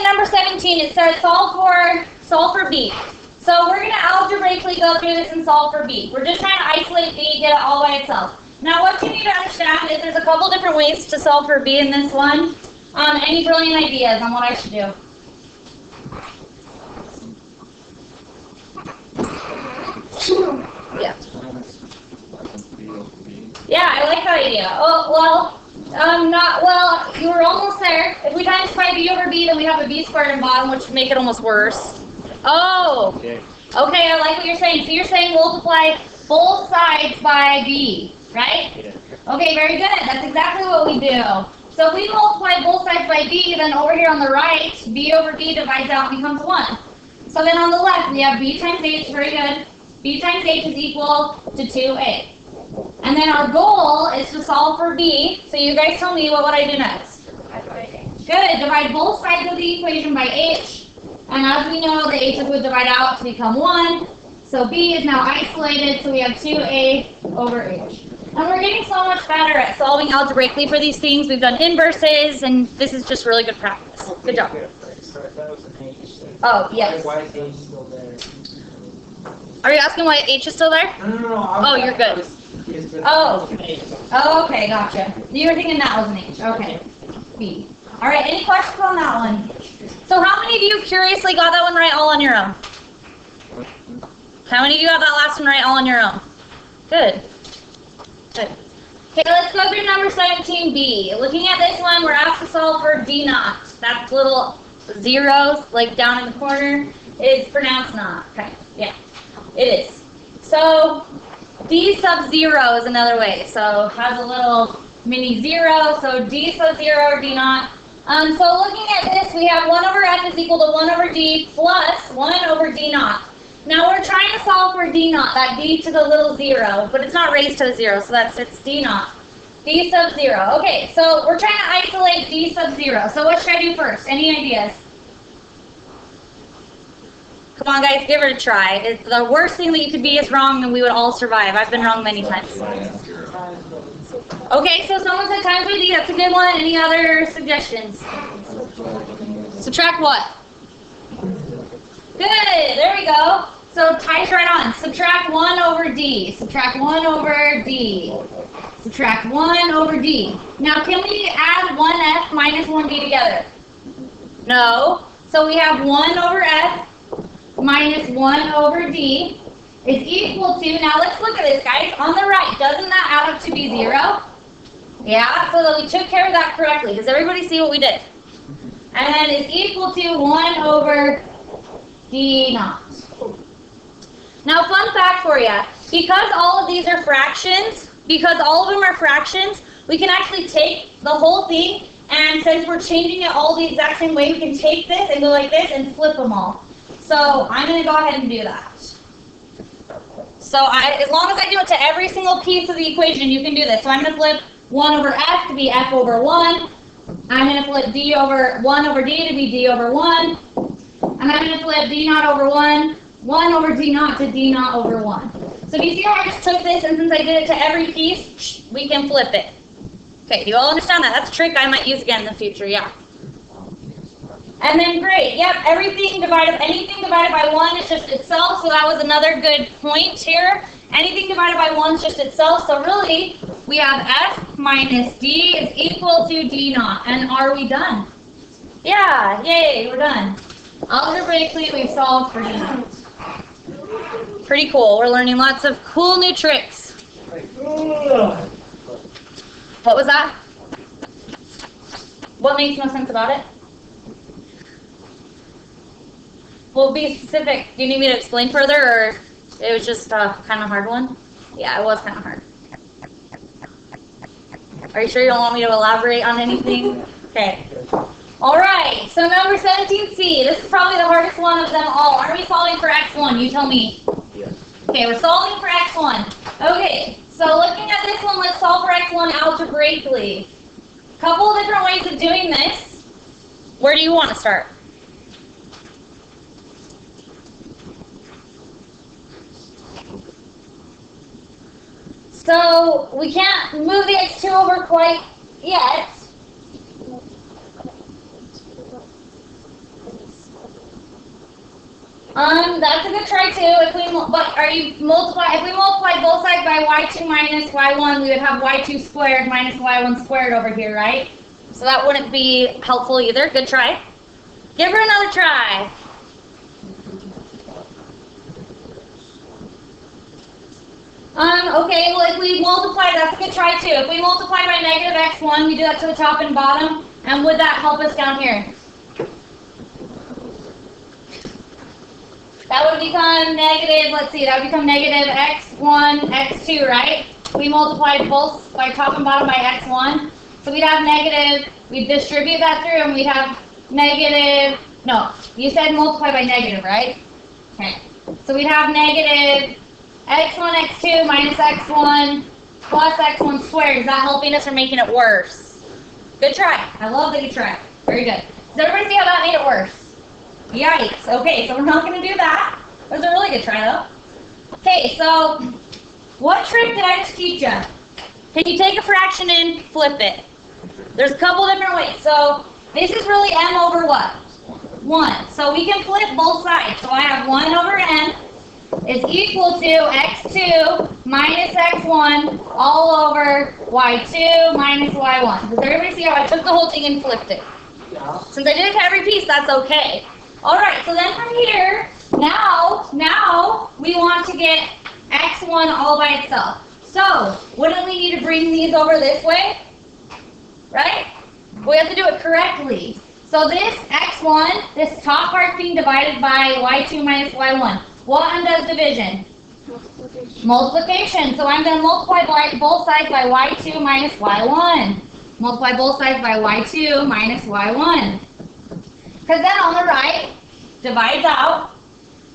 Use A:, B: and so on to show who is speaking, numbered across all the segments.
A: number 17. It says solve for b. So we're going to algebraically go through this and solve for b. We're just trying to isolate b, get it all by itself. Now what you need to understand is there's a couple different ways to solve for b in this one. Any brilliant ideas on what I should do? Yeah. Yeah, I like that idea. Oh, well, not well. You were almost there. If we times by b over b, then we have a b squared in bottom, which would make it almost worse. Oh. Okay, I like what you're saying. So you're saying multiply both sides by b, right? Yeah. Okay, very good. That's exactly what we do. So if we multiply both sides by b, then over here on the right, b over b divides out and becomes 1. So then on the left, we have b times h, very good. B times h is equal to 2a. And then our goal is to solve for b. So you guys tell me, what would I do next? Good. Divide both sides of the equation by h. And as we know, the h's would divide out to become 1. So b is now isolated, so we have 2a over h. And we're getting so much better at solving algebraically for these things. We've done inverses, and this is just really good practice. Good job. Oh, yes.
B: Why is h still there?
A: Are you asking why h is still there?
B: No.
A: Oh, you're good. Oh, okay, gotcha. You were thinking that was an h. Okay. B. All right, any questions on that one? So how many of you curiously got that one right all on your own? How many of you got that last one right all on your own? Good. Good. Okay, let's go through number 17b. Looking at this one, we're asked to solve for d naught. That's little zeros, like down in the corner, is pronounced not. Okay, yeah, it is. So d sub 0 is another way. So has a little mini 0, so d sub 0 or d naught. So looking at this, we have 1 over f is equal to 1 over d plus 1 over d naught. Now we're trying to solve for d naught, that d to the little 0, but it's not raised to a 0, so it's d naught. D sub 0. Okay, so we're trying to isolate d sub 0. So what should I do first? Any ideas? Come on, guys, give it a try. It's the worst thing that you could be is wrong, and we would all survive. I've been wrong many times. Okay, so someone said times by d. That's a good one. Any other suggestions? Subtract what? Good. There we go. So ties right on. Subtract 1 over d. Subtract 1 over d. Subtract 1 over d. Now, can we add 1f minus 1d together? No. So we have 1 over f minus 1 over d is equal to, now let's look at this, guys. On the right, doesn't that add up to be 0? Yeah, so that we took care of that correctly. Does everybody see what we did? And then it's equal to 1 over d naught. Now, fun fact for you. Because all of these are fractions, because all of them are fractions, we can actually take the whole thing, and since we're changing it all the exact same way, we can take this and go like this and flip them all. So I'm going to go ahead and do that. So as long as I do it to every single piece of the equation, you can do this. So I'm going to flip 1 over f to be f over 1. I'm going to flip d over 1 over d to be d over 1. And I'm going to flip d naught over 1 over d naught to d naught over 1. So do you see how I just took this, and since I did it to every piece, we can flip it. Okay, do you all understand that? That's a trick I might use again in the future, yeah. And then great, yep, anything divided by 1 is just itself, so that was another good point here. Anything divided by 1 is just itself, so really, we have f minus d is equal to d naught. And are we done? Yeah, yay, we're done. Algebraically, we've solved for d naught. Pretty cool, we're learning lots of cool new tricks. What was that? What makes no sense about it? Well, be specific. Do you need me to explain further, or it was just a kind of hard one? Yeah, it was kind of hard. Are you sure you don't want me to elaborate on anything? Okay. All right, so number 17C. This is probably the hardest one of them all. Are we solving for X1? You tell me.
B: Yes.
A: Okay, we're solving for X1. Okay, so looking at this one, let's solve for X1 algebraically. Couple of different ways of doing this. Where do you want to start? So we can't move the X2 over quite yet. That's a good try too. If we if we multiply both sides by y2 minus y1, we would have y2 squared minus y1 squared over here, right? So that wouldn't be helpful either. Good try. Give her another try. Okay, well if we multiply, that's a good try too. If we multiply by negative x1, we do that to the top and bottom, and would that help us down here? That would become negative, let's see, that would become negative x1, x2, right? We multiplied both by top and bottom by x1. So we'd have negative, we'd distribute that through, and we'd have negative, no, you said multiply by negative, right? Okay. So we'd have negative x1, x2 minus x1 plus x1 squared. Is that helping us or making it worse? Good try. I love that you tried. Very good. Does everybody see how that made it worse? Yikes. Okay, so we're not going to do that. That was a really good try, though. Okay, so what trick did I just teach you? Can you take a fraction and flip it? There's a couple different ways. So this is really m over what? 1. So we can flip both sides. So I have 1 over n is equal to x2 minus x1 all over y2 minus y1. Does everybody see how I took the whole thing and flipped it? Yeah. Since I did it to every piece, that's okay. All right, so then from here, now we want to get x1 all by itself. So, wouldn't we need to bring these over this way? Right? We have to do it correctly. So this x1, this top part being divided by y2 minus y1. What undoes division? Multiplication. So I'm going to multiply both sides by y2 minus y1. Multiply both sides by y2 minus y1. Because then on the right, divides out.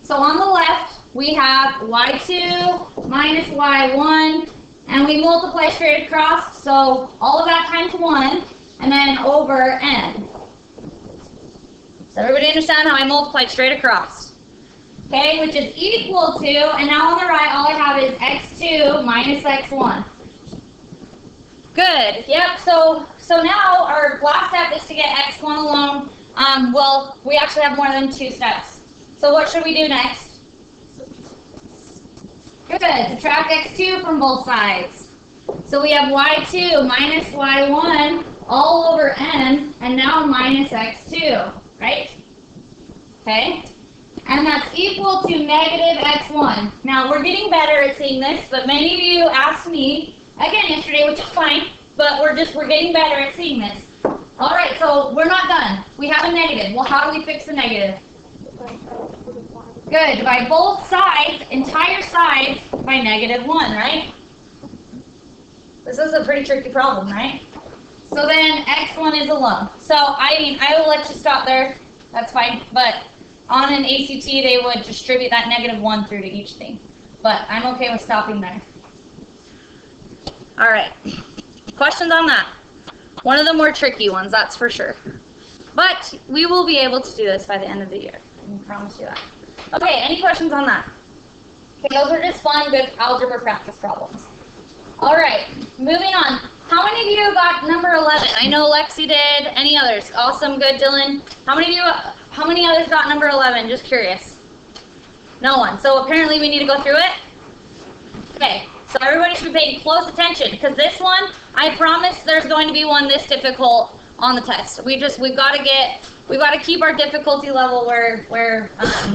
A: So on the left, we have y2 minus y1, and we multiply straight across. So all of that times 1, and then over n. Does everybody understand how I multiplied straight across? Okay, which is equal to, and now on the right, all I have is x2 minus x1. Good. Yep. So now our last step is to get x1 alone. Well, we actually have more than 2 steps. So what should we do next? Good. Subtract x2 from both sides. So we have y2 minus y1 all over n, and now minus x2, right? Okay. And that's equal to negative x1. Now, we're getting better at seeing this, but many of you asked me, again yesterday, which is fine, but we're getting better at seeing this. All right, so we're not done. We have a negative. Well, how do we fix the negative? Good. Divide both sides, entire sides, by negative 1, right? This is a pretty tricky problem, right? So then x1 is alone. So, I will let you stop there. That's fine. But on an ACT, they would distribute that negative 1 through to each thing. But I'm okay with stopping there. All right. Questions on that? One of the more tricky ones, that's for sure. But we will be able to do this by the end of the year. I can promise you that. Okay, any questions on that? Okay, those are just fun, good algebra practice problems. All right, moving on. How many of you got number 11? I know Lexi did. Any others? Awesome, good, Dylan. How many others got number 11? Just curious. No one. So apparently we need to go through it. Okay. So everybody should be paying close attention, because this one, I promise there's going to be one this difficult on the test. We've got to keep our difficulty level where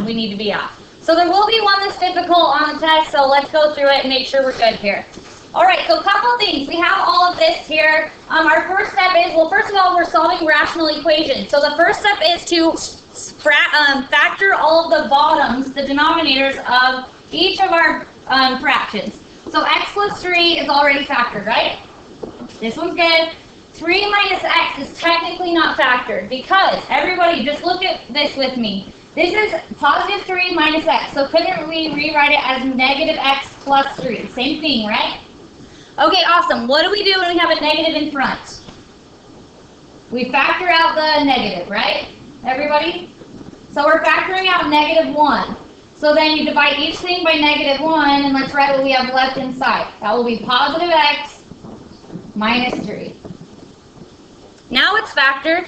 A: we need to be at. So there will be one this difficult on the test, so let's go through it and make sure we're good here. All right, so a couple things. We have all of this here. Our first step is, well, first of all, we're solving rational equations. So the first step is to factor all of the bottoms, the denominators of each of our fractions. So x plus 3 is already factored, right? This one's good. 3 minus x is technically not factored because, everybody, just look at this with me. This is positive 3 minus x, so couldn't we rewrite it as negative x plus 3? Same thing, right? Okay, awesome. What do we do when we have a negative in front? We factor out the negative, right? Everybody? So we're factoring out negative 1. So then you divide each thing by negative 1, and let's write what we have left inside. That will be positive x minus 3. Now it's factored.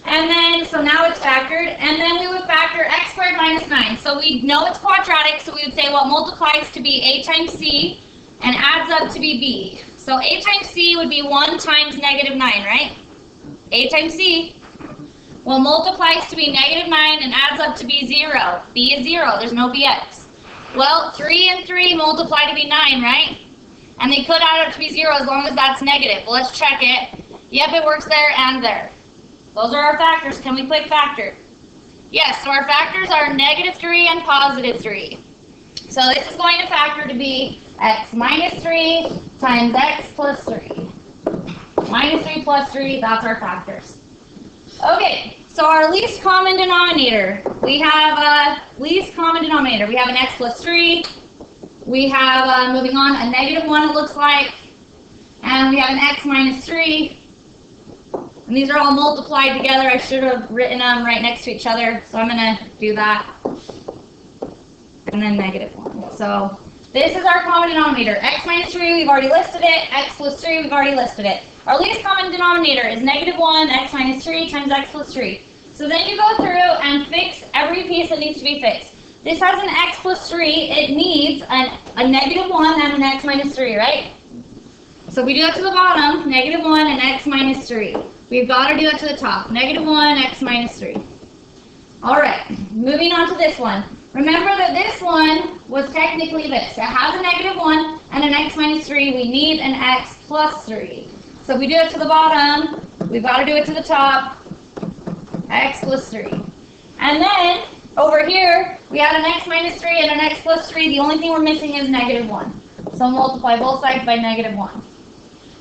A: And then, so now it's factored, and then we would factor x squared minus 9. So we know it's quadratic, so we would say what multiplies to be a times c and adds up to be b. So a times c would be 1 times negative 9, right? A times c. Well, multiplies to be negative 9 and adds up to be 0. B is 0. There's no bx. Well, 3 and 3 multiply to be 9, right? And they could add up to be 0 as long as that's negative. Well, let's check it. Yep, it works there and there. Those are our factors. Can we click factor? Yes, so our factors are negative 3 and positive 3. So this is going to factor to be x minus 3 times x plus 3. Minus 3 plus 3, that's our factors. Okay, so our least common denominator. We have a least common denominator. We have an x plus 3. We have, moving on, a negative 1 it looks like. And we have an x minus 3. And these are all multiplied together. I should have written them right next to each other. So I'm going to do that. And then negative 1. So this is our common denominator. X minus 3, we've already listed it. X plus 3, we've already listed it. Our least common denominator is negative 1, x minus 3 times x plus 3. So then you go through and fix every piece that needs to be fixed. This has an x plus 3. It needs a negative 1 and an x minus 3, right? So if we do that to the bottom, negative 1 and x minus 3. We've got to do it to the top. Negative 1, x minus 3. All right, moving on to this one. Remember that this one was technically this. It has a negative 1 and an x minus 3. We need an x plus 3. So if we do it to the bottom, we've got to do it to the top. X plus 3. And then, over here, we had an x minus 3 and an x plus 3. The only thing we're missing is negative 1. So multiply both sides by negative 1.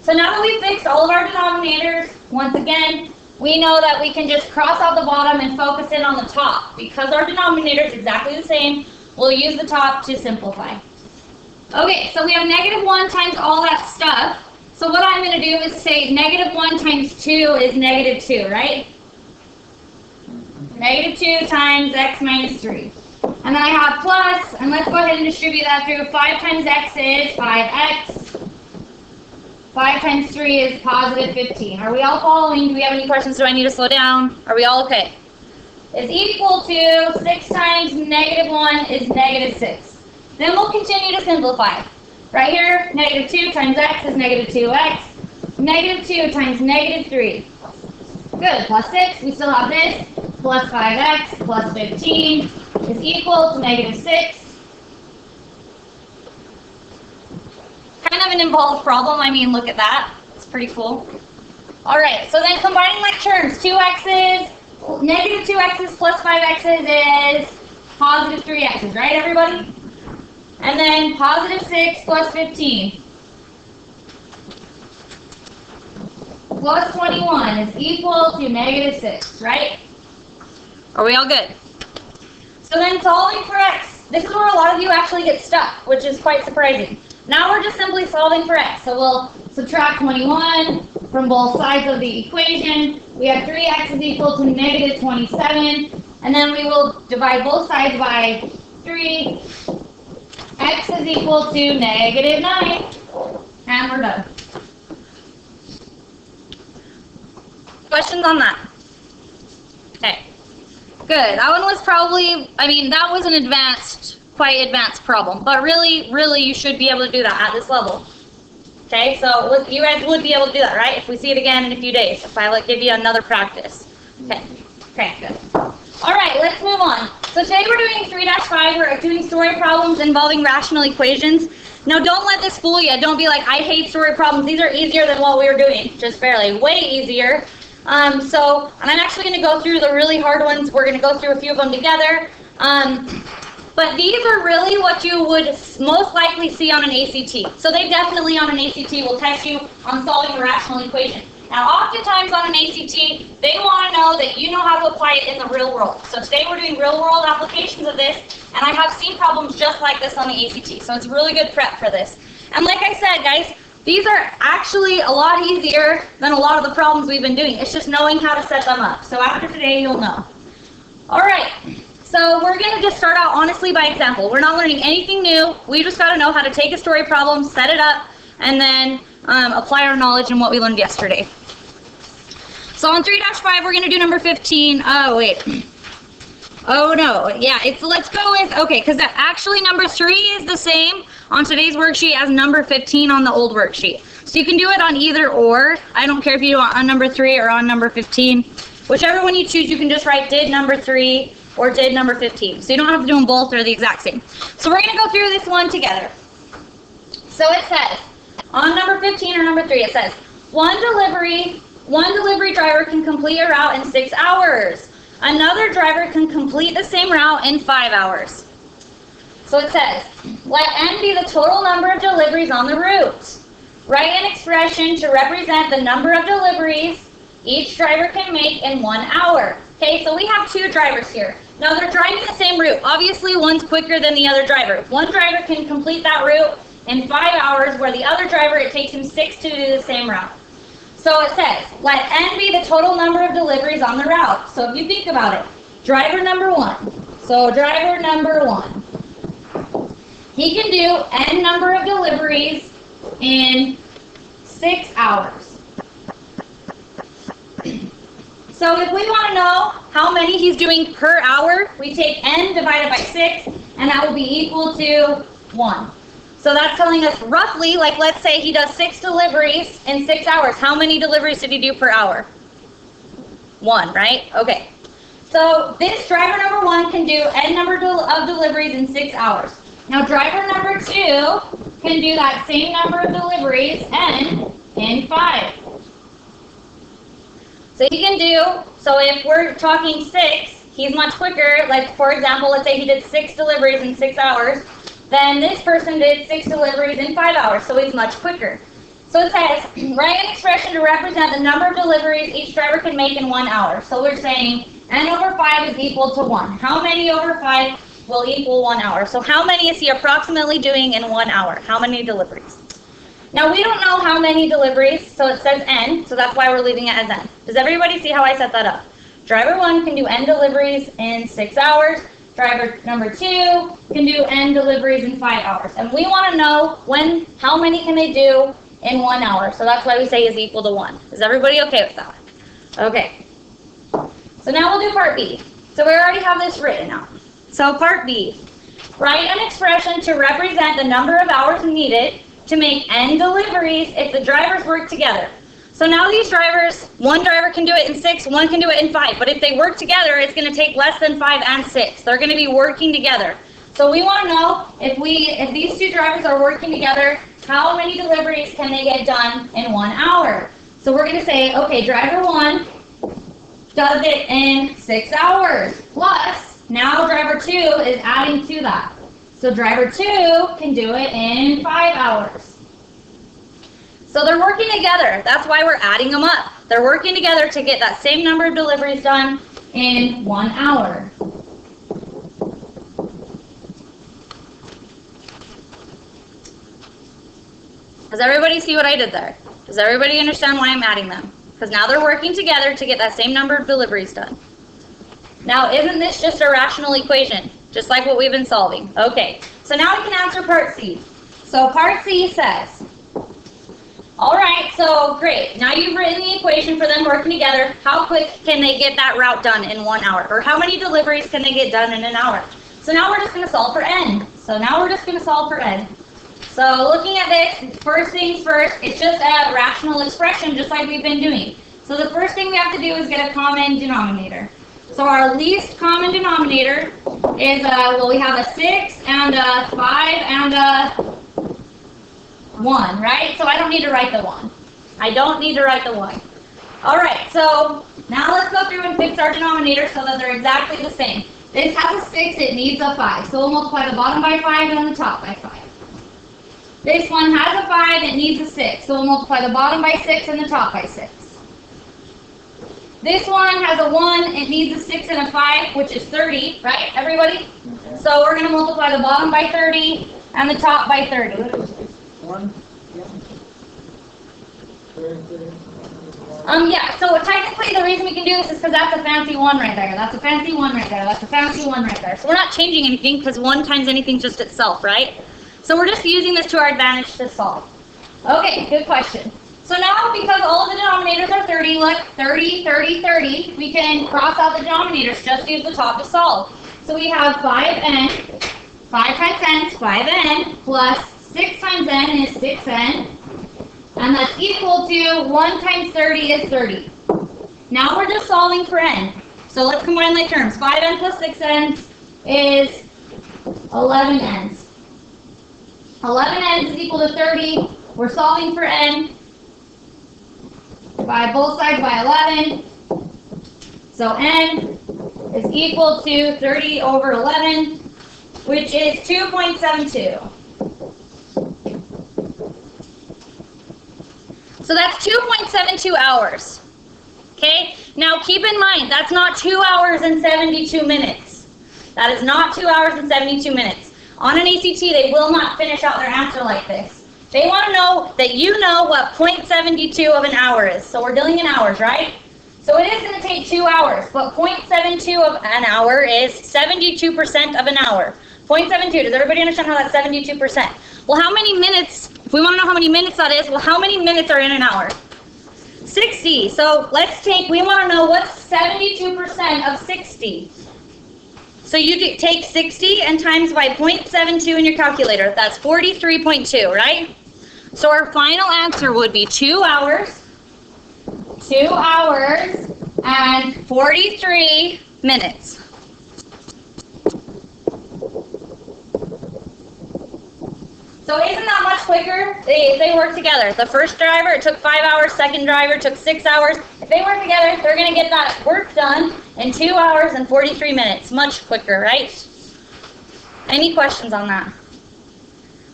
A: So now that we've fixed all of our denominators, once again, we know that we can just cross out the bottom and focus in on the top. Because our denominator is exactly the same, we'll use the top to simplify. Okay, so we have negative 1 times all that stuff. So what I'm going to do is say negative 1 times 2 is negative 2, right? Negative 2 times x minus 3. And then I have plus, and let's go ahead and distribute that through. 5 times x is 5x. 5 times 3 is positive 15. Are we all following? Do we have any questions? Do I need to slow down? Are we all okay? Is equal to 6 times negative 1 is negative 6. Then we'll continue to simplify. Right here, negative 2 times x is negative 2x. Negative 2 times negative 3. Good, plus 6. We still have this. Plus 5x plus 15 is equal to negative 6. Kind of an involved problem. I mean, look at that. It's pretty cool. All right, so then combining like terms, 2x's, negative 2x's plus 5x's is positive 3x's, right, everybody? And then positive 6 plus 15 plus 21 is equal to negative 6, right? Are we all good? So then solving for x. This is where a lot of you actually get stuck, which is quite surprising. Now we're just simply solving for x. So we'll subtract 21 from both sides of the equation. We have 3x is equal to negative 27. And then we will divide both sides by 3. X is equal to negative 9. And we're done. Questions on that? Okay. Good. That one was probably, that was an quite advanced problem. But really, you should be able to do that at this level. Okay, so you guys would be able to do that, right? If we see it again in a few days, if I give you another practice. Okay, good. All right, let's move on. So today we're doing 3-5. We're doing story problems involving rational equations. Now, don't let this fool you. Don't be like, I hate story problems. These are easier than what we were doing, just barely. Way easier. And I'm actually going to go through the really hard ones. We're going to go through a few of them together. But these are really what you would most likely see on an ACT. So they definitely on an ACT will test you on solving a rational equation. Now, oftentimes on an ACT, they want to know that you know how to apply it in the real world. So today we're doing real world applications of this, and I have seen problems just like this on the ACT. So it's really good prep for this. And like I said, guys, these are actually a lot easier than a lot of the problems we've been doing. It's just knowing how to set them up. So after today, you'll know. All right. So we're going to just start out honestly by example. We're not learning anything new. We just got to know how to take a story problem, set it up, and then apply our knowledge in what we learned yesterday. So on 3-5, we're going to do number 15. Oh, wait. Oh, no. Yeah, let's go with, okay, because actually number 3 is the same on today's worksheet as number 15 on the old worksheet. So you can do it on either or. I don't care if you do it on number 3 or on number 15. Whichever one you choose, you can just write did number 3 or did number 15. So you don't have to do them both, they're the exact same. So we're going to go through this one together. So it says, on number 15 or number 3, it says, one delivery driver can complete a route in 6 hours. Another driver can complete the same route in 5 hours. So it says, let n be the total number of deliveries on the route. Write an expression to represent the number of deliveries each driver can make in 1 hour. Okay, so we have 2 drivers here. Now they're driving the same route. Obviously, one's quicker than the other driver. One driver can complete that route in 5 hours, where the other driver, it takes him 6 to do the same route. So it says, let n be the total number of deliveries on the route. So if you think about it, driver number 1. So driver number 1. He can do n number of deliveries in 6 hours. So if we want to know how many he's doing per hour, we take n divided by 6, and that will be equal to 1. So that's telling us roughly, like let's say he does 6 deliveries in 6 hours. How many deliveries did he do per hour? 1, right? Okay. So this driver number 1 can do n number of deliveries in 6 hours. Now driver number 2 can do that same number of deliveries, n, in 5. So he can do, so if we're talking 6, he's much quicker. Like for example, let's say he did 6 deliveries in 6 hours. Then this person did 6 deliveries in 5 hours, so he's much quicker. So it says, write an expression to represent the number of deliveries each driver can make in 1 hour. So we're saying n over 5 is equal to 1. How many over 5 will equal 1 hour? So how many is he approximately doing in 1 hour? How many deliveries? Now we don't know how many deliveries, so it says n, so that's why we're leaving it as n. Does everybody see how I set that up? Driver 1 can do n deliveries in 6 hours. Driver number 2 can do n deliveries in 5 hours. And we want to know how many can they do in 1 hour. So that's why we say is equal to 1. Is everybody okay with that? Okay. So now we'll do part B. So we already have this written out. So part B. Write an expression to represent the number of hours needed to make n deliveries if the drivers work together. So now these drivers, one driver can do it in 6, one can do it in 5. But if they work together, it's going to take less than 5 and 6. They're going to be working together. So we want to know if these 2 drivers are working together, how many deliveries can they get done in 1 hour? So we're going to say, okay, driver 1 does it in 6 hours. Plus, now driver 2 is adding to that. So driver 2 can do it in 5 hours. So they're working together. That's why we're adding them up. They're working together to get that same number of deliveries done in 1 hour. Does everybody see what I did there? Does everybody understand why I'm adding them? Because now they're working together to get that same number of deliveries done. Now, isn't this just a rational equation? Just like what we've been solving. Okay, so now we can answer part C. So part C says, all right, so great. Now you've written the equation for them working together. How quick can they get that route done in 1 hour? Or how many deliveries can they get done in an hour? So now we're just going to solve for n. So looking at this, first things first, it's just a rational expression just like we've been doing. So the first thing we have to do is get a common denominator. So our least common denominator is, we have a 6 and a 5 and a 1, right? So I don't need to write the 1. All right, so now let's go through and fix our denominator so that they're exactly the same. This has a 6, it needs a 5. So we'll multiply the bottom by 5 and the top by 5. This one has a 5, it needs a 6. So we'll multiply the bottom by 6 and the top by 6. This one has a 1, it needs a 6 and a 5, which is 30, right, everybody? So we're going to multiply the bottom by 30 and the top by 30.
B: 1.
A: Yeah, so technically the reason we can do this is because that's a fancy 1 right there. That's a fancy 1 right there. That's a fancy 1 right there. So we're not changing anything because 1 times anything just itself, right? So we're just using this to our advantage to solve. Okay, good question. So now, because all of the denominators are 30, look, 30, 30, 30, we can cross out the denominators, just use the top to solve. So we have 5n, 5 times n is 5n, plus 6 times n is 6n, and that's equal to 1 times 30 is 30. Now we're just solving for n. So let's combine the terms. 5n plus 6n is 11n's. 11n's is equal to 30. We're solving for n. Divide both sides by 11. So n is equal to 30 over 11, which is 2.72. So that's 2.72 hours. Okay? Now keep in mind, that's not 2 hours and 72 minutes. That is not 2 hours and 72 minutes. On an ACT, they will not finish out their answer like this. They want to know that you know what 0.72 of an hour is. So we're dealing in hours, right? So it is going to take 2 hours, but 0.72 of an hour is 72% of an hour. 0.72, does everybody understand how that's 72%? Well, how many minutes, if we want to know how many minutes that is, well, how many minutes are in an hour? 60. So let's take, we want to know what's 72% of 60. So you take 60 and times by 0.72 in your calculator. That's 43.2, right? So our final answer would be 2 hours, 2 hours, and 43 minutes. So isn't that much quicker? They work together. The first driver, it took 5 hours. Second driver took 6 hours. If they work together, they're going to get that work done in 2 hours and 43 minutes. Much quicker, right? Any questions on that?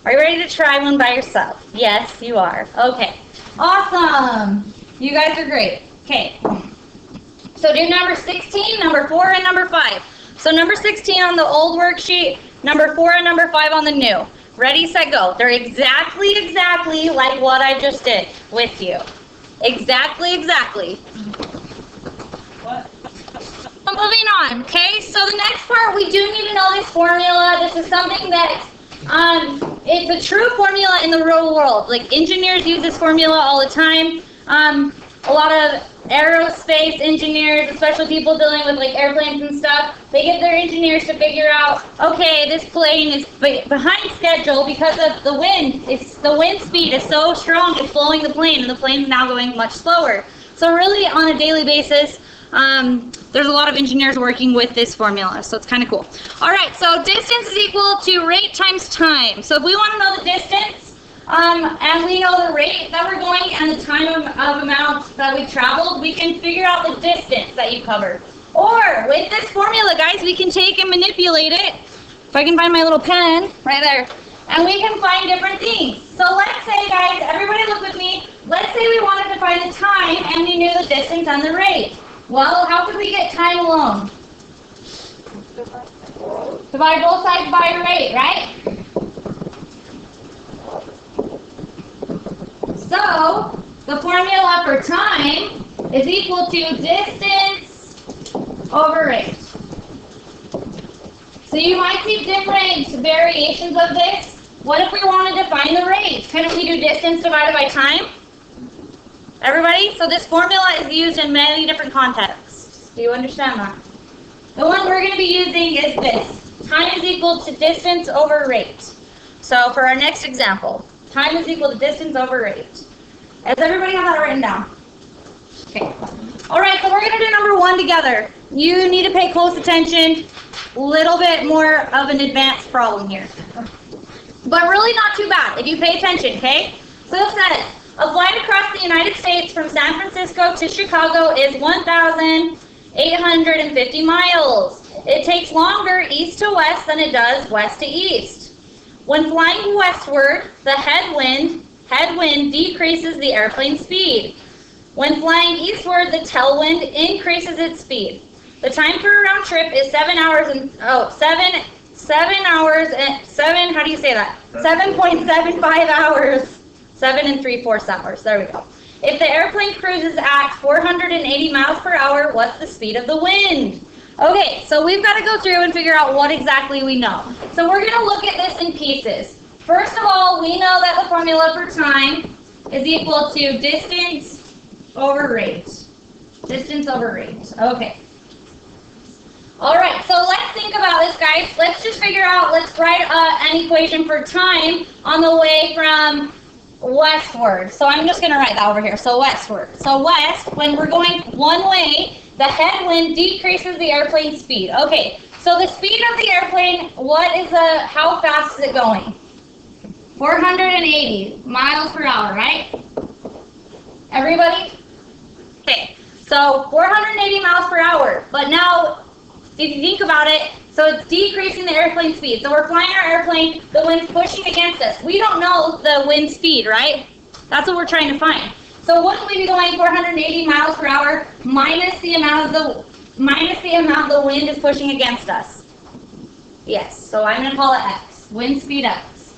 A: Are you ready to try one by yourself? Yes, you are. Okay. Awesome. You guys are great. Okay. So do number 16, number 4, and number 5. So number 16 on the old worksheet, number 4 and number 5 on the new. Ready, set, go. They're exactly like what I just did with you. Exactly. What? Moving on, okay? So the next part, we do need to know this formula. This is something that, it's a true formula in the real world. Like, engineers use this formula all the time. A lot of aerospace engineers, especially people dealing with like airplanes and stuff, they get their engineers to figure out, okay, this plane is behind schedule because of the wind. The wind speed is so strong, it's slowing the plane, and the plane's now going much slower. So really, on a daily basis, there's a lot of engineers working with this formula, so it's kind of cool. All right, so distance is equal to rate times time. So if we want to know the distance, and we know the rate that we're going and the time of amount that we traveled, we can figure out the distance that you covered. Or with this formula, guys, we can take and manipulate it. If I can find my little pen right there, and we can find different things. So let's say, guys, everybody look with me. Let's say we wanted to find the time and we knew the distance and the rate. Well, how could we get time alone? Divide both sides by rate, right? So, the formula for time is equal to distance over rate. So you might see different variations of this. What if we wanted to find the rate? Couldn't we do distance divided by time? Everybody? So this formula is used in many different contexts. Do you understand that? The one we're going to be using is this. Time is equal to distance over rate. So for our next example, time is equal to distance over rate. Does everybody have that written down? Okay. All right, so we're going to do number 1 together. You need to pay close attention. A little bit more of an advanced problem here. But really not too bad if you pay attention, okay? So it says, a flight across the United States from San Francisco to Chicago is 1,850 miles. It takes longer east to west than it does west to east. When flying westward, the headwind decreases the airplane speed. When flying eastward, the tailwind increases its speed. The time for a round trip is 7 hours and 7 hours and 7. How do you say that? 7.75 hours. 7 3/4 hours. There we go. If the airplane cruises at 480 miles per hour, what's the speed of the wind? Okay, so we've got to go through and figure out what exactly we know. So we're going to look at this in pieces. First of all, we know that the formula for time is equal to distance over rate. Distance over rate. Okay. All right, so let's think about this, guys. Let's just figure out, let's write an equation for time on the way from westward. So I'm just going to write that over here. So westward. So west, when we're going one way, the headwind decreases the airplane speed. Okay, so the speed of the airplane, how fast is it going? 480 miles per hour, right? Everybody? Okay, so 480 miles per hour. But now, if you think about it, so it's decreasing the airplane speed. So we're flying our airplane, the wind's pushing against us. We don't know the wind speed, right? That's what we're trying to find. So wouldn't we be going 480 miles per hour minus the amount the wind is pushing against us? Yes, so I'm going to call it X. Wind speed X.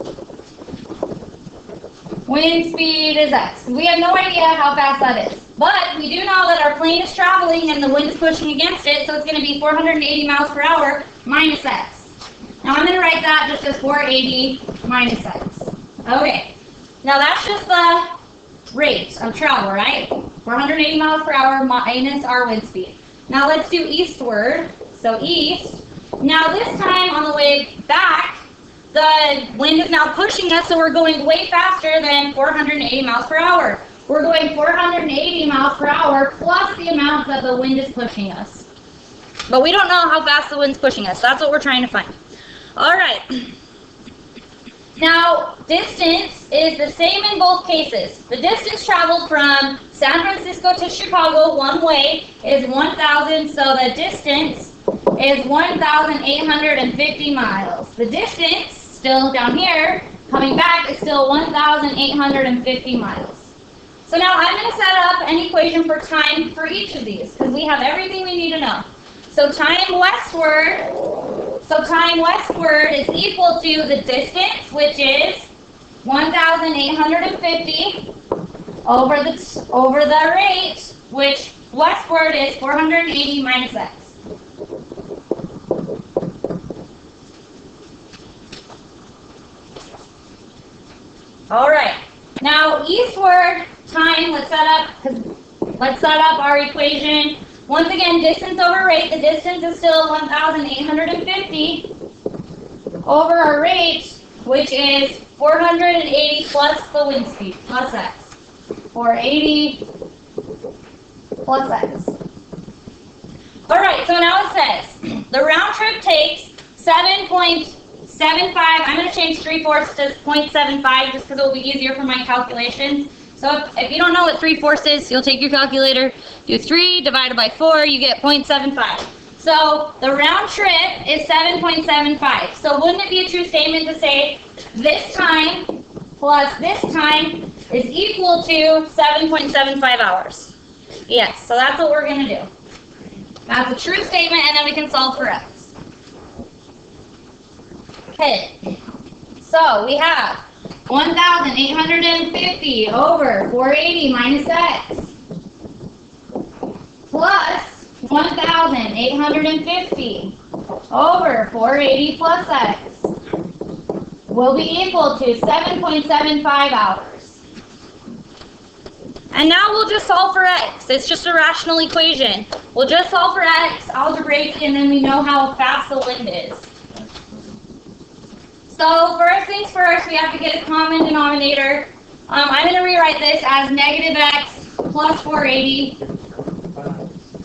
A: Wind speed is X. We have no idea how fast that is. But we do know that our plane is traveling and the wind is pushing against it, so it's going to be 480 miles per hour minus X. Now I'm going to write that just as 480 minus X. Okay. Now that's just the rate of travel, right? 480 miles per hour minus our wind speed. Now let's do eastward. So east. Now this time on the way back, the wind is now pushing us, so we're going way faster than 480 miles per hour. We're going 480 miles per hour plus the amount that the wind is pushing us. But we don't know how fast the wind's pushing us. That's what we're trying to find. All right. Now, distance is the same in both cases. The distance traveled from San Francisco to Chicago one way is 1,000, so the distance is 1,850 miles. The distance, still down here, coming back, is still 1,850 miles. So now I'm going to set up an equation for time for each of these, because we have everything we need to know. So time westward is equal to the distance, which is 1,850 over the rate, which westward is 480 minus X. All right. Now eastward time, let's set up our equation. Once again, distance over rate. The distance is still 1,850 over our rate, which is 480 plus the wind speed, plus X. 480 plus X. All right, so now it says the round trip takes 7.75. I'm going to change 3/4 to 0.75 just because it will be easier for my calculations. So if you don't know what 3/4 is, you'll take your calculator, do 3 divided by 4, you get 0.75. So the round trip is 7.75. So wouldn't it be a true statement to say this time plus this time is equal to 7.75 hours? Yes, so that's what we're going to do. That's a true statement, and then we can solve for X. Okay, so we have 1,850 over 480 minus X plus 1,850 over 480 plus X will be equal to 7.75 hours. And now we'll just solve for X. It's just a rational equation. We'll just solve for X algebraically, and then we know how fast the wind is. So first things first, we have to get a common denominator. I'm going to rewrite this as negative X plus 480.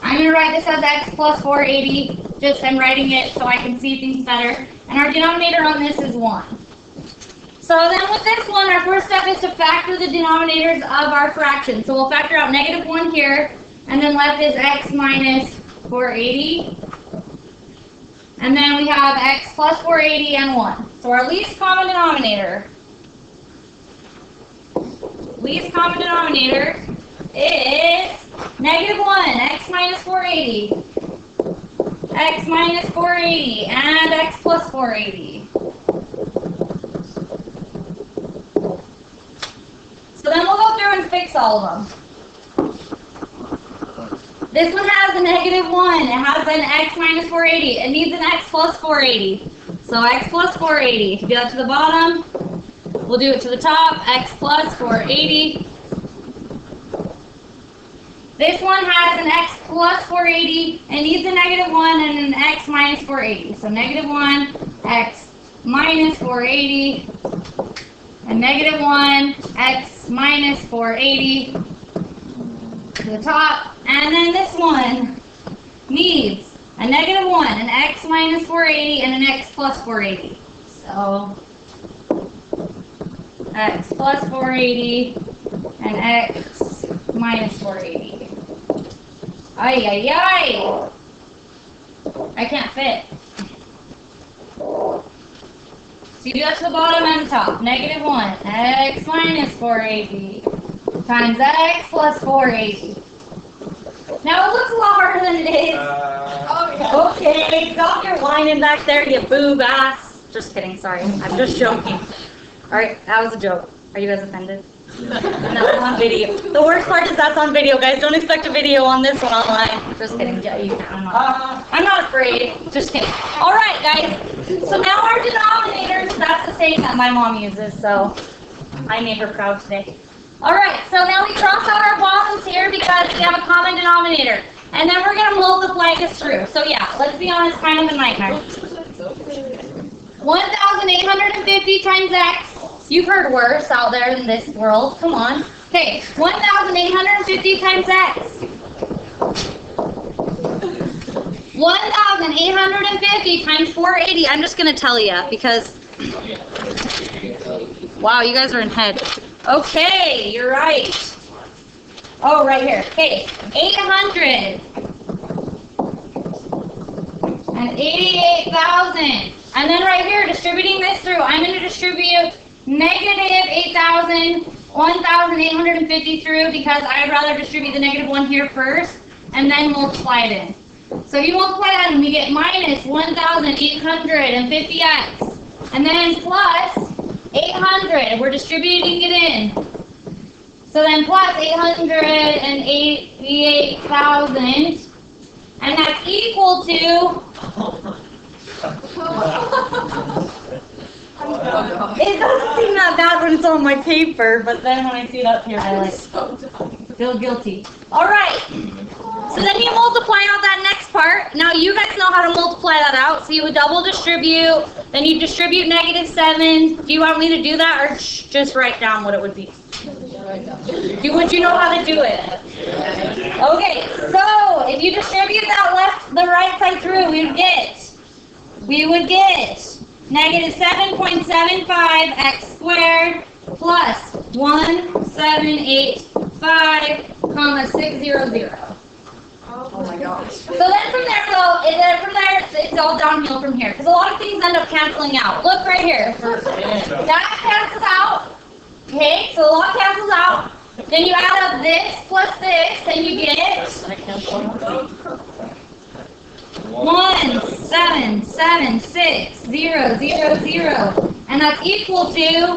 A: I'm going to write this as X plus 480. Just I'm writing it so I can see things better. And our denominator on this is 1. So then with this one, our first step is to factor the denominators of our fraction. So we'll factor out negative 1 here, and then left is X minus 480. And then we have X plus 480 and 1. So our least common denominator is negative 1, X minus 480, X minus 480, and X plus 480. So then we'll go through and fix all of them. This one has a negative 1. It has an X minus 480. It needs an X plus 480. So X plus 480. If you do that to the bottom, we'll do it to the top. X plus 480 This one has an x plus 480 and needs a negative 1 and an x minus 480. So negative 1, x minus 480, and negative 1, x minus 480 to the top. And then this one needs a negative 1, an x minus 480, and an x plus 480. So x plus 480 and x minus 480. Ay, ay, ay! I can't fit. So you do that to the bottom and the top. Negative 1, x minus 480 times x plus 480. Now it looks a lot harder than it is. Okay, stop your whining back there, you boob ass. Just kidding, sorry. I'm just joking. Alright, that was a joke. Are you guys offended? That's on video. The worst part is that's on video, guys. Don't expect a video on this one online. Just kidding. I'm not afraid. Just kidding. Alright, guys. So now our denominators, that's the saying that my mom uses, so I made her proud today. Alright, so now we cross out our bottoms here because we have a common denominator. And then we're going to multiply this through. So yeah, let's be honest, kind of a nightmare. 1,850 times x. You've heard worse out there in this world. Come on. Okay, 1,850 times x. 1,850 times 480. I'm just going to tell you because... Wow, you guys are in head. Okay, you're right. Oh, right here. Okay, 800 and 88,000. And then right here, distributing this through, I'm going to distribute negative 8,000, 1,850 through because I'd rather distribute the negative 1 here first and then multiply it in. So you multiply that and we get minus 1,850x. And then plus 800, we're distributing it in. So then plus 888,000, and that's equal to... It doesn't seem that bad when it's on my paper, but then when I see it up here, I feel guilty. Alright, so then you multiply out that next part. Now you guys know how to multiply that out. So you would double distribute, then you distribute negative 7. Do you want me to do that or just write down what it would be? Would you know how to do it? Okay, so if you distribute that the right side through, we would get negative 7.75 x squared plus 1785,600. Oh my gosh. So then from there, it's all downhill from here because a lot of things end up canceling out. Look right here. That cancels out. Okay, so a lot cancels out. Then you add up this plus this, and you get 1,776,000, and that's equal to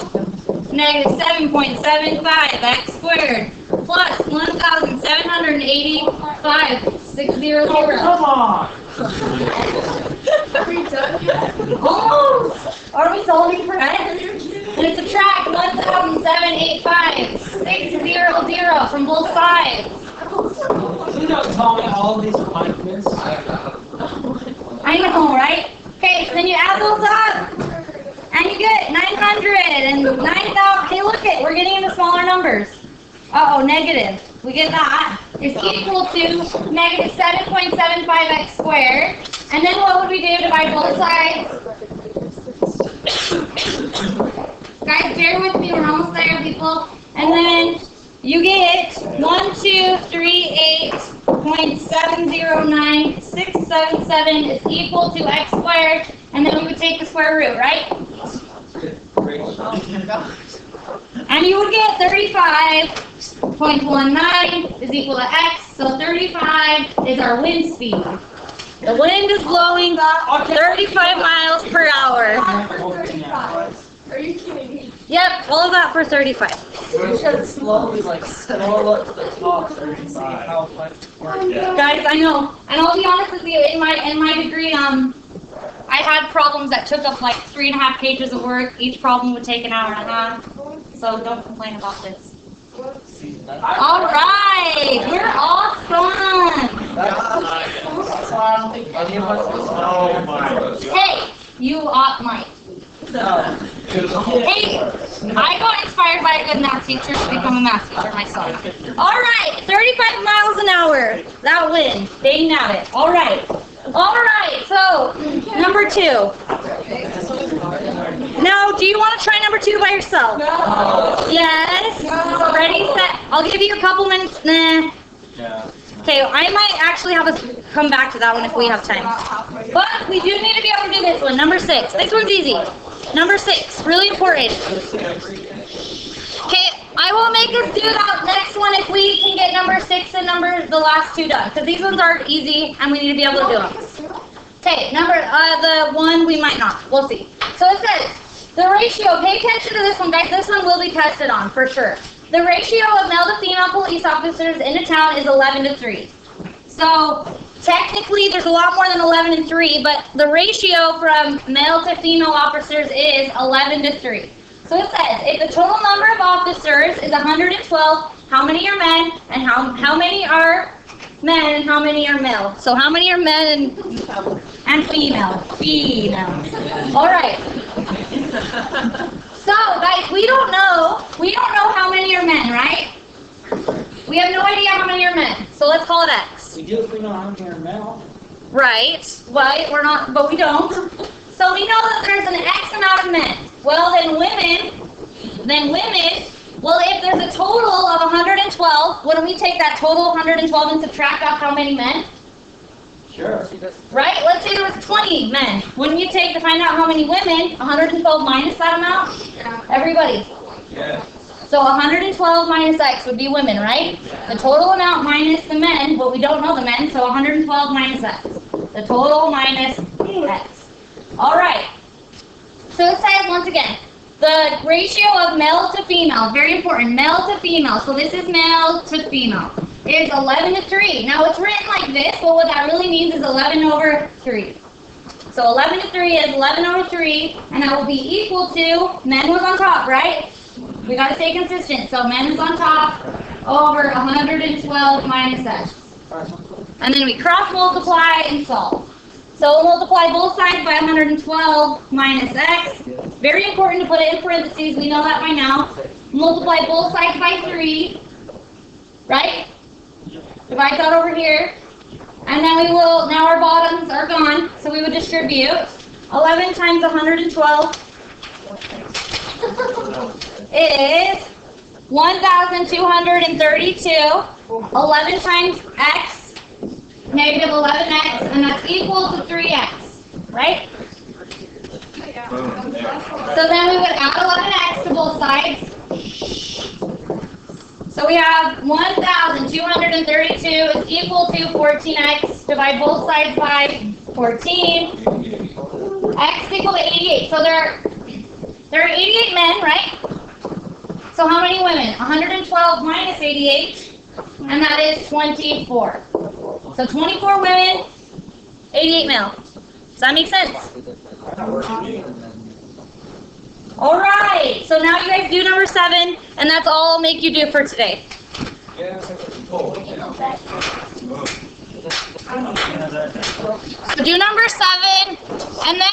A: negative 7.75 x squared plus 1,785,600. Come on. Are we done yet? Almost. Are we solving for x? And subtract 1,785,600 from both sides.
B: You don't tell me all these like this.
A: I know, right? Okay, so then you add those up, and you get 900 and 9,000. Okay, look it, we're getting into smaller numbers. Uh-oh, negative. We get that. It's equal to negative 7.75x squared. And then what would we do? Divide both sides. Guys, bear with me. We're almost there, people. And then you get 1,238.709677 is equal to x squared. And then we would take the square root, right? Oh my gosh. And you would get 35.19 is equal to x. So 35 is our wind speed. The wind is blowing 35 miles per hour.
C: Are you kidding me?
A: Yep, all of that for 35.
B: You should slowly scroll up to the top 35.
A: Guys, I know. And I'll be honest with you, in my degree, I had problems that took up like 3.5 pages of work. Each problem would take an hour and a half. So don't complain about this. All right, we're awesome.
B: That's why I don't think any of us was.
D: Oh my.
A: Hey, you might.
B: No.
A: Hey, I got inspired by a good math teacher to become a math teacher myself. All right, 35 miles an hour. That win. Dang nabbit. All right. All right, so number 2. Now, do you want to try number 2 by yourself?
C: No.
A: Yes.
C: No.
A: Ready, set. I'll give you a couple minutes. Nah.
D: Yeah.
A: Okay, I might actually have us come back to that one if we have time. But we do need to be able to do this one. Number 6. This one's easy. Number 6, really important. Okay, I will make us do that next one if we can get number 6 and the last 2 done. Because these ones are easy and we need to be able to do them. Okay, the 1 we might not. We'll see. So it says, the ratio, pay attention to this one, guys. This one will be tested on, for sure. The ratio of male to female police officers in a town is 11 to 3. So, technically, there's a lot more than 11 to 3, but the ratio from male to female officers is 11 to 3. So it says, if the total number of officers is 112, how many are men, and how many are men, and how many are male? So how many are men and female? Female. All right. So, guys, we don't know how many are men, right? We have no idea how many are men. So let's call it X.
B: We do if we know how many are male.
A: Right. We're not, but we don't. So we know that there's an X amount of men. Well, then women, well, if there's a total of 112, wouldn't we take that total 112 and subtract off how many men?
B: Sure.
A: Right? Let's say there was 20 men. Wouldn't you take to find out how many women, 112 minus that amount? Everybody.
D: Yeah.
A: So 112 minus X would be women, right? The total amount minus the men, but we don't know the men, so 112 minus X. The total minus X. All right. So it says, once again, the ratio of male to female, very important, male to female. So this is male to female. Is 11 to 3. Now it's written like this, but what that really means is 11 over 3. So 11 to 3 is 11 over 3, and that will be equal to, men was on top, right? We got to stay consistent. So men is on top over 112 minus X. And then we cross multiply and solve. So we'll multiply both sides by 112 minus X. Very important to put it in parentheses. We know that by now. Multiply both sides by 3. Right? Divide that over here. And then we will, now our bottoms are gone. So we would distribute 11 times 112 is 1,232. 11 times X, negative 11X, and that's equal to 3X, right? So then we would add 11X to both sides. So we have 1,232 is equal to 14X. Divide both sides by 14. X equal to 88. So there are 88 men, right? So how many women? 112 minus 88, and that is 24. So 24 women, 88 male. Does that make sense? All right. So now you guys do number 7, and that's all I'll make you do for today. So do number 7, and then